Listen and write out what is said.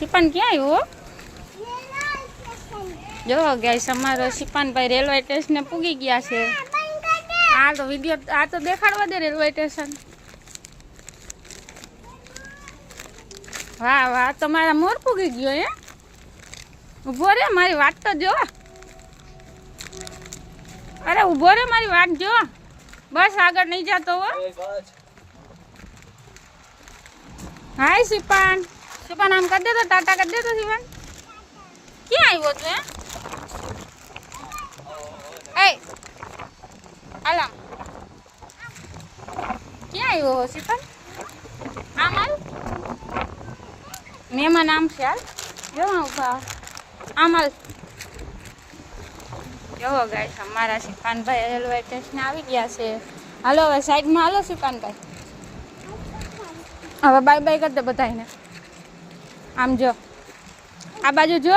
શિપાન ક્યાં આવ્યો? જો ગાઈસ અમારો શિપાનભાઈ રેલવે સ્ટેશને પૂગી ગયા છે. આ તો વિડીયો આ તો દેખાડવા દે રેલવે સ્ટેશન. વાહ વાહ, તમારા મોર પૂગી ગયો હે. ઉભો રે, મારી વાત તો જો. અરે ઉભો રે, મારી વાત જો. બસ આગળ નહીં જતો હો. હાય શિપાન. શિપાન આમ કરી દેતો, ટાટા કરી દેતો. શિપાન ક્યાં આવ્યો તું? એ આલામ ક્યાં આવ્યો શિપાન? આમ હાલ, મહેમાન આમ છે. હાલ જો ઉભા આમ હાલ. જો ગાઈસ અમારા શિપાનભાઈ રેલવે સ્ટેશન આવી ગયા છે. હાલો હવે સાઈડમાં હાલો શિપાનભાઈ. હવે બાય બાય કરી દે બધાને. આમ જો, આ બાજુ જો.